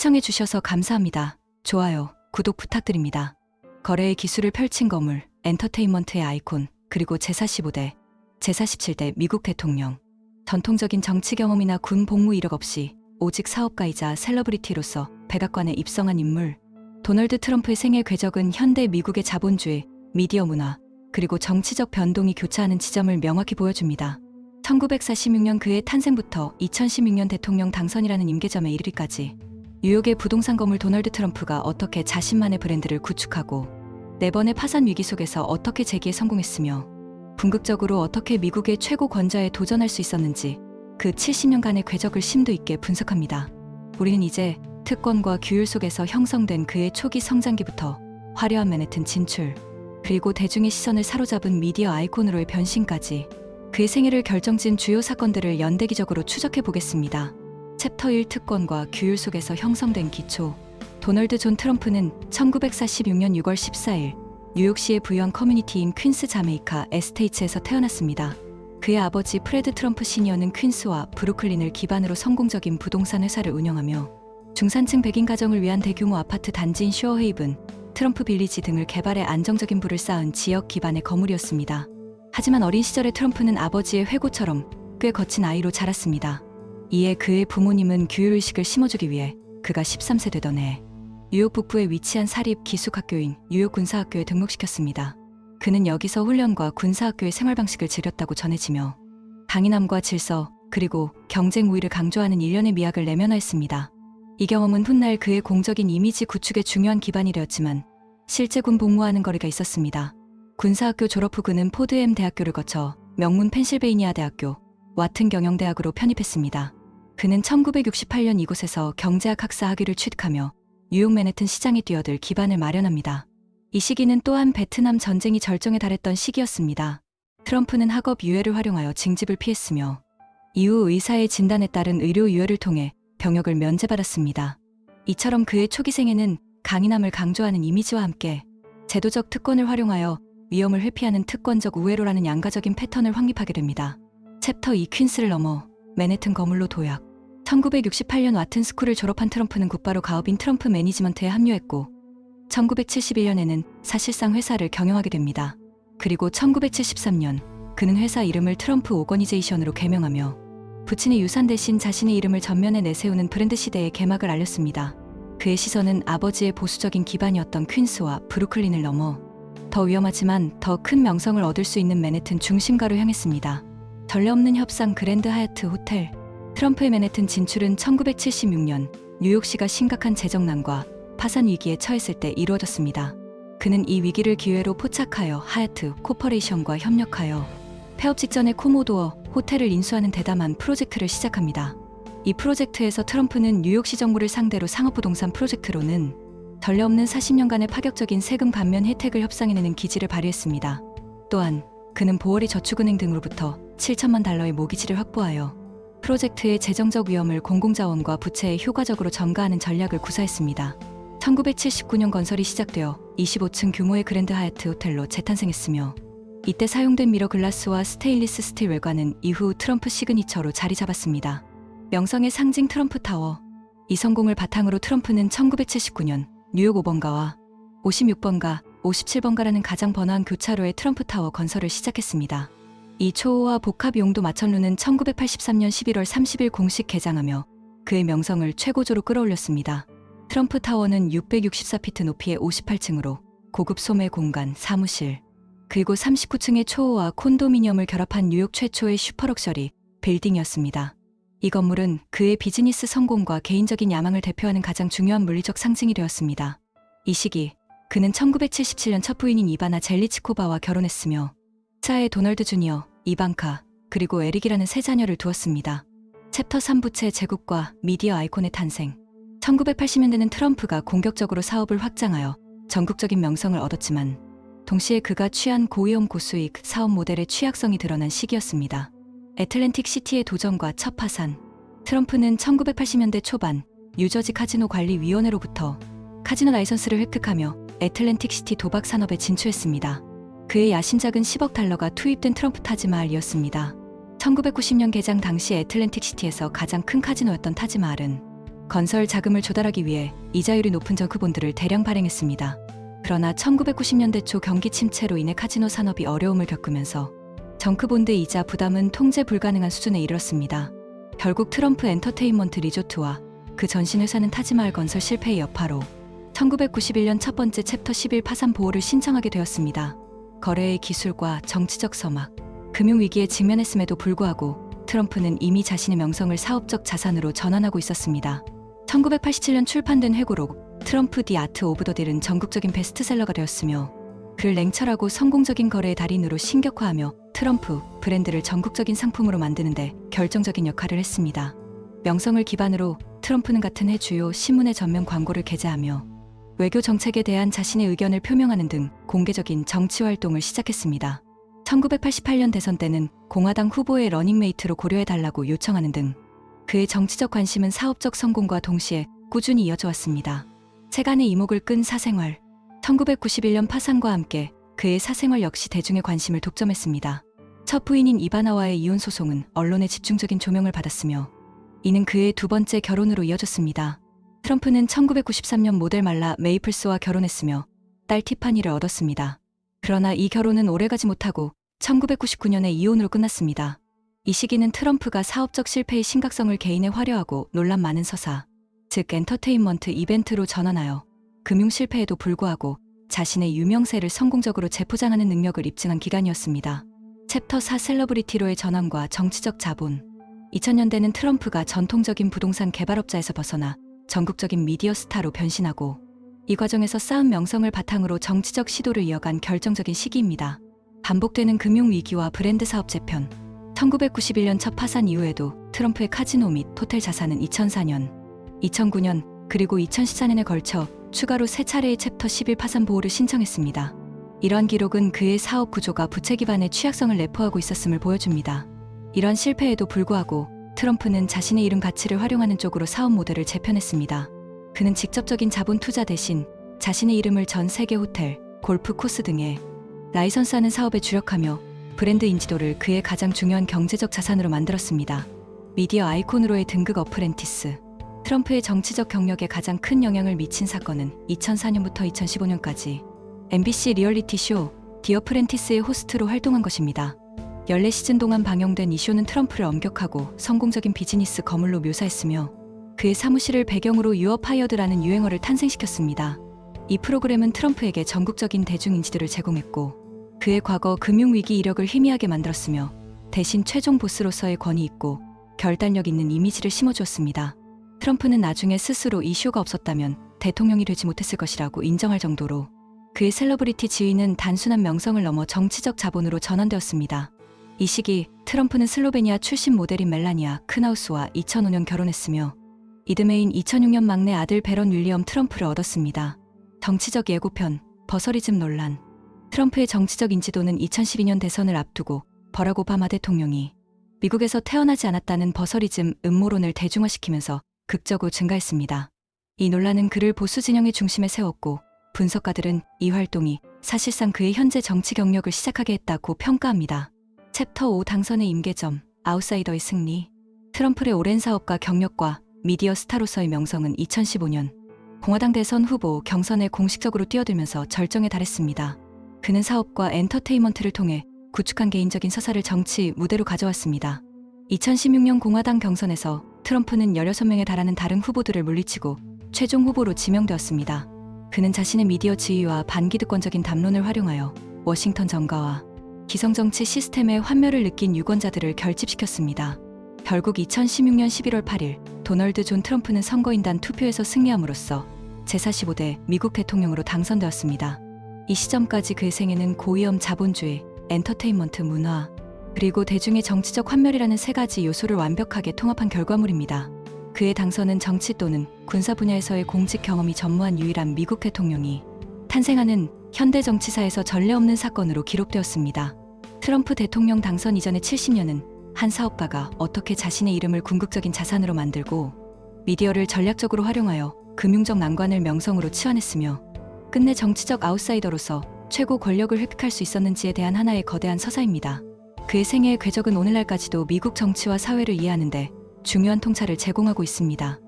시청해주셔서 감사합니다. 좋아요, 구독 부탁드립니다. 거래의 기술을 펼친 거물, 엔터테인먼트의 아이콘, 그리고 제45대, 제47대 미국 대통령. 전통적인 정치 경험이나 군 복무 이력 없이 오직 사업가이자 셀러브리티로서 백악관에 입성한 인물. 도널드 트럼프의 생애 궤적은 현대 미국의 자본주의, 미디어 문화, 그리고 정치적 변동이 교차하는 지점을 명확히 보여줍니다. 1946년 그의 탄생부터 2016년 대통령 당선이라는 임계점에 이르기까지 뉴욕의 부동산 거물 도널드 트럼프가 어떻게 자신만의 브랜드를 구축하고 4번의 파산 위기 속에서 어떻게 재기에 성공했으며 궁극적으로 어떻게 미국의 최고 권좌에 도전할 수 있었는지 그 70년간의 궤적을 심도 있게 분석합니다. 우리는 이제 특권과 규율 속에서 형성된 그의 초기 성장기부터 화려한 맨해튼 진출, 그리고 대중의 시선을 사로잡은 미디어 아이콘으로의 변신까지 그의 생애를 결정짓는 주요 사건들을 연대기적으로 추적해 보겠습니다. 챕터 1 특권과 규율 속에서 형성된 기초. 도널드 존 트럼프는 1946년 6월 14일 뉴욕시의 부유한 커뮤니티인 퀸스 자메이카 에스테이츠에서 태어났습니다. 그의 아버지 프레드 트럼프 시니어는 퀸스와 브루클린을 기반으로 성공적인 부동산 회사를 운영하며 중산층 백인 가정을 위한 대규모 아파트 단지인 슈어헤이븐, 트럼프 빌리지 등을 개발해 안정적인 부를 쌓은 지역 기반의 거물이었습니다. 하지만 어린 시절의 트럼프는 아버지의 회고처럼 꽤 거친 아이로 자랐습니다. 이에 그의 부모님은 규율의식을 심어주기 위해 그가 13세 되던 해 뉴욕 북부에 위치한 사립 기숙학교인 뉴욕 군사학교에 등록시켰습니다. 그는 여기서 훈련과 군사학교의 생활 방식을 즐겼다고 전해지며 강인함과 질서, 그리고 경쟁 우위를 강조하는 일련의 미학을 내면화했습니다. 이 경험은 훗날 그의 공적인 이미지 구축에 중요한 기반이 되었지만 실제 군 복무와는 거리가 있었습니다. 군사학교 졸업 후 그는 포드엠 대학교를 거쳐 명문 펜실베이니아 대학교, 와튼 경영대학으로 편입했습니다. 그는 1968년 이곳에서 경제학 학사 학위를 취득하며 뉴욕 맨해튼 시장에 뛰어들 기반을 마련합니다. 이 시기는 또한 베트남 전쟁이 절정에 달했던 시기였습니다. 트럼프는 학업 유예를 활용하여 징집을 피했으며 이후 의사의 진단에 따른 의료 유예를 통해 병역을 면제받았습니다. 이처럼 그의 초기 생애는 강인함을 강조하는 이미지와 함께 제도적 특권을 활용하여 위험을 회피하는 특권적 우회로라는 양가적인 패턴을 확립하게 됩니다. 챕터 2 퀸스를 넘어 맨해튼 거물로 도약. 1968년 와튼 스쿨을 졸업한 트럼프는 곧바로 가업인 트럼프 매니지먼트에 합류했고 1971년에는 사실상 회사를 경영하게 됩니다. 그리고 1973년 그는 회사 이름을 트럼프 오거니제이션으로 개명하며 부친의 유산 대신 자신의 이름을 전면에 내세우는 브랜드 시대의 개막을 알렸습니다. 그의 시선은 아버지의 보수적인 기반이었던 퀸스와 브루클린을 넘어 더 위험하지만 더 큰 명성을 얻을 수 있는 맨해튼 중심가로 향했습니다. 전례 없는 협상 그랜드 하얏트 호텔. 트럼프의 맨해튼 진출은 1976년 뉴욕시가 심각한 재정난과 파산 위기에 처했을 때 이루어졌습니다. 그는 이 위기를 기회로 포착하여 하얏트 코퍼레이션과 협력하여 폐업 직전의 코모도어 호텔을 인수하는 대담한 프로젝트를 시작합니다. 이 프로젝트에서 트럼프는 뉴욕시 정부를 상대로 상업부동산 프로젝트로는 전례 없는 40년간의 파격적인 세금 감면 혜택을 협상해내는 기지를 발휘했습니다. 또한 그는 보월이 저축은행 등으로부터 7천만 달러의 모기지를 확보하여 프로젝트의 재정적 위험을 공공자원과 부채에 효과적으로 전가하는 전략을 구사했습니다. 1979년 건설이 시작되어 25층 규모의 그랜드 하얏트 호텔로 재탄생했으며 이때 사용된 미러 글라스와 스테인리스 스틸 외관은 이후 트럼프 시그니처로 자리 잡았습니다. 명성의 상징 트럼프 타워. 이 성공을 바탕으로 트럼프는 1979년 뉴욕 5번가와 56번가, 57번가라는 가장 번화한 교차로의 트럼프 타워 건설을 시작했습니다. 이 초호화 복합 용도 마천루는 1983년 11월 30일 공식 개장하며 그의 명성을 최고조로 끌어올렸습니다. 트럼프 타워는 664피트 높이의 58층으로 고급 소매 공간, 사무실, 그리고 39층의 초호화 콘도미니엄을 결합한 뉴욕 최초의 슈퍼럭셔리 빌딩이었습니다. 이 건물은 그의 비즈니스 성공과 개인적인 야망을 대표하는 가장 중요한 물리적 상징이 되었습니다. 이 시기 그는 1977년 첫 부인인 이바나 젤리치코바와 결혼했으며 차에 도널드 주니어, 이방카, 그리고 에릭이라는 세 자녀를 두었습니다. 챕터 3 부채 제국과 미디어 아이콘의 탄생. 1980년대는 트럼프가 공격적으로 사업을 확장하여 전국적인 명성을 얻었지만 동시에 그가 취한 고위험 고수익 사업 모델의 취약성이 드러난 시기였습니다. 애틀랜틱 시티의 도전과 첫 파산. 트럼프는 1980년대 초반 뉴저지 카지노 관리위원회로부터 카지노 라이선스를 획득하며 애틀랜틱 시티 도박 산업에 진출했습니다. 그의 야심작은 10억 달러가 투입된 트럼프 타지마할이었습니다. 1990년 개장 당시 애틀랜틱 시티에서 가장 큰 카지노였던 타지마할은 건설 자금을 조달하기 위해 이자율이 높은 저크본드를 대량 발행했습니다. 그러나 1990년대 초 경기 침체로 인해 카지노 산업이 어려움을 겪으면서 정크본드 이자 부담은 통제 불가능한 수준에 이르렀습니다. 결국 트럼프 엔터테인먼트 리조트와 그 전신 회사는 타지마할 건설 실패의 여파로 1991년 첫 번째 챕터 11 파산 보호를 신청하게 되었습니다. 거래의 기술과 정치적 서막, 금융위기에 직면했음에도 불구하고 트럼프는 이미 자신의 명성을 사업적 자산으로 전환하고 있었습니다. 1987년 출판된 회고록 트럼프 디 아트 오브 더 딜은 전국적인 베스트셀러가 되었으며 그를 냉철하고 성공적인 거래의 달인으로 신격화하며 트럼프 브랜드를 전국적인 상품으로 만드는데 결정적인 역할을 했습니다. 명성을 기반으로 트럼프는 같은 해 주요 신문의 전면 광고를 게재하며 외교 정책에 대한 자신의 의견을 표명하는 등 공개적인 정치 활동을 시작했습니다. 1988년 대선 때는 공화당 후보의 러닝메이트로 고려해달라고 요청하는 등 그의 정치적 관심은 사업적 성공과 동시에 꾸준히 이어져 왔습니다. 세간의 이목을 끈 사생활, 1991년 파산과 함께 그의 사생활 역시 대중의 관심을 독점했습니다. 첫 부인인 이바나와의 이혼 소송은 언론의 집중적인 조명을 받았으며 이는 그의 두 번째 결혼으로 이어졌습니다. 트럼프는 1993년 모델 말라 메이플스와 결혼했으며 딸 티파니를 얻었습니다. 그러나 이 결혼은 오래가지 못하고 1999년에 이혼으로 끝났습니다. 이 시기는 트럼프가 사업적 실패의 심각성을 개인의 화려하고 논란 많은 서사, 즉 엔터테인먼트 이벤트로 전환하여 금융 실패에도 불구하고 자신의 유명세를 성공적으로 재포장하는 능력을 입증한 기간이었습니다. 챕터 4 셀러브리티로의 전환과 정치적 자본. 2000년대는 트럼프가 전통적인 부동산 개발업자에서 벗어나 전국적인 미디어 스타로 변신하고 이 과정에서 쌓은 명성을 바탕으로 정치적 시도를 이어간 결정적인 시기입니다. 반복되는 금융위기와 브랜드 사업 재편, 1991년 첫 파산 이후에도 트럼프의 카지노 및 호텔 자산은 2004년, 2009년 그리고 2014년에 걸쳐 추가로 3차례의 챕터 11 파산 보호를 신청했습니다. 이러한 기록은 그의 사업 구조가 부채 기반의 취약성을 내포하고 있었음을 보여줍니다. 이런 실패에도 불구하고 트럼프는 자신의 이름 가치를 활용하는 쪽으로 사업 모델을 재편했습니다. 그는 직접적인 자본 투자 대신 자신의 이름을 전 세계 호텔, 골프 코스 등의 라이선스하는 사업에 주력하며 브랜드 인지도를 그의 가장 중요한 경제적 자산으로 만들었습니다. 미디어 아이콘으로의 등극 어프렌티스. 트럼프의 정치적 경력에 가장 큰 영향을 미친 사건은 2004년부터 2015년까지 MBC 리얼리티 쇼 디 어프렌티스의 호스트로 활동한 것입니다. 14시즌 동안 방영된 이 쇼는 트럼프를 엄격하고 성공적인 비즈니스 거물로 묘사했으며 그의 사무실을 배경으로 유어 파이어드라는 유행어를 탄생시켰습니다. 이 프로그램은 트럼프에게 전국적인 대중인지도를 제공했고 그의 과거 금융위기 이력을 희미하게 만들었으며 대신 최종 보스로서의 권위 있고 결단력 있는 이미지를 심어주었습니다. 트럼프는 나중에 스스로 이 쇼가 없었다면 대통령이 되지 못했을 것이라고 인정할 정도로 그의 셀러브리티 지위는 단순한 명성을 넘어 정치적 자본으로 전환되었습니다. 이 시기 트럼프는 슬로베니아 출신 모델인 멜라니아 크나우스와 2005년 결혼했으며 이듬해인 2006년 막내 아들 베런 윌리엄 트럼프를 얻었습니다. 정치적 예고편, 버서리즘 논란. 트럼프의 정치적 인지도는 2012년 대선을 앞두고 버락 오바마 대통령이 미국에서 태어나지 않았다는 버서리즘 음모론을 대중화시키면서 극적으로 증가했습니다. 이 논란은 그를 보수 진영의 중심에 세웠고 분석가들은 이 활동이 사실상 그의 현재 정치 경력을 시작하게 했다고 평가합니다. 챕터 5 당선의 임계점, 아웃사이더의 승리. 트럼프의 오랜 사업가 경력과 미디어 스타로서의 명성은 2015년 공화당 대선 후보 경선에 공식적으로 뛰어들면서 절정에 달했습니다. 그는 사업과 엔터테인먼트를 통해 구축한 개인적인 서사를 정치 무대로 가져왔습니다. 2016년 공화당 경선에서 트럼프는 16명에 달하는 다른 후보들을 물리치고 최종 후보로 지명되었습니다. 그는 자신의 미디어 지위와 반기득권적인 담론을 활용하여 워싱턴 정가와 기성정치 시스템의 환멸을 느낀 유권자들을 결집시켰습니다. 결국 2016년 11월 8일 도널드 존 트럼프는 선거인단 투표에서 승리함으로써 제45대 미국 대통령으로 당선되었습니다. 이 시점까지 그의 생애는 고위험 자본주의, 엔터테인먼트 문화, 그리고 대중의 정치적 환멸이라는 세 가지 요소를 완벽하게 통합한 결과물입니다. 그의 당선은 정치 또는 군사 분야에서의 공직 경험이 전무한 유일한 미국 대통령이 탄생하는 현대 정치사에서 전례 없는 사건으로 기록되었습니다. 트럼프 대통령 당선 이전의 70년은 한 사업가가 어떻게 자신의 이름을 궁극적인 자산으로 만들고 미디어를 전략적으로 활용하여 금융적 난관을 명성으로 치환했으며 끝내 정치적 아웃사이더로서 최고 권력을 획득할 수 있었는지에 대한 하나의 거대한 서사입니다. 그의 생애의 궤적은 오늘날까지도 미국 정치와 사회를 이해하는 데 중요한 통찰을 제공하고 있습니다.